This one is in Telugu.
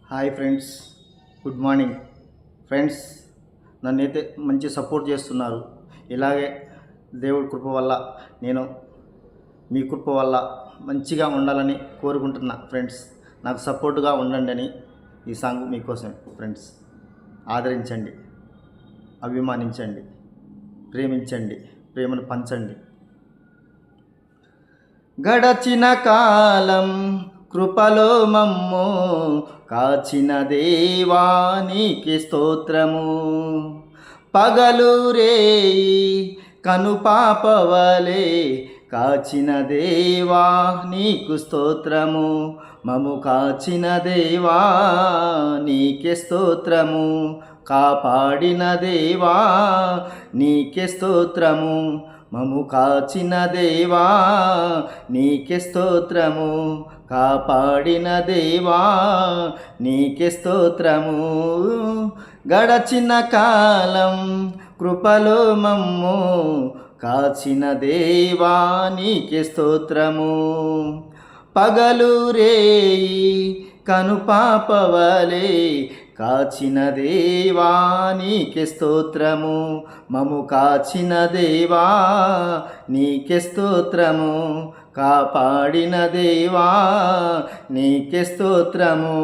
Hi friends, good morning friends. నన్నైతే మంచి సపోర్ట్ చేస్తున్నారు. ఇలాగే దేవుడి కృప వల్ల నేను మీ కృప వల్ల మంచిగా ఉండాలని కోరుకుంటున్నా ఫ్రెండ్స్. నాకు సపోర్ట్గా ఉండండి అని ఈ సాంగ్ మీకోసం ఫ్రెండ్స్. ఆదరించండి, అభిమానించండి, ప్రేమించండి, ప్రేమను పంచండి. గడచిన కాలం కృపలో మమ్ము కాచిన దేవానికి స్తోత్రము. పగలు రేయి కనుపాపవలే కాచిన దేవా నీకు స్తోత్రము. మము కాచిన దేవా నీకే స్తోత్రము. కాపాడిన దేవా నీకే స్తోత్రము. మము కాచిన దేవా నీకే స్తోత్రము. కాపాడిన దేవా నీకే స్తోత్రము. గడచిన కాలం కృపలో మమ్ము కాచిన దేవా నీకే స్తోత్రము. పగలు రేయి కనుపాపవలే కాచిన దేవా నీకే స్తోత్రము. మము కాచిన దేవా నీకే స్తోత్రము. కాపాడిన దేవా నీకే స్తోత్రము.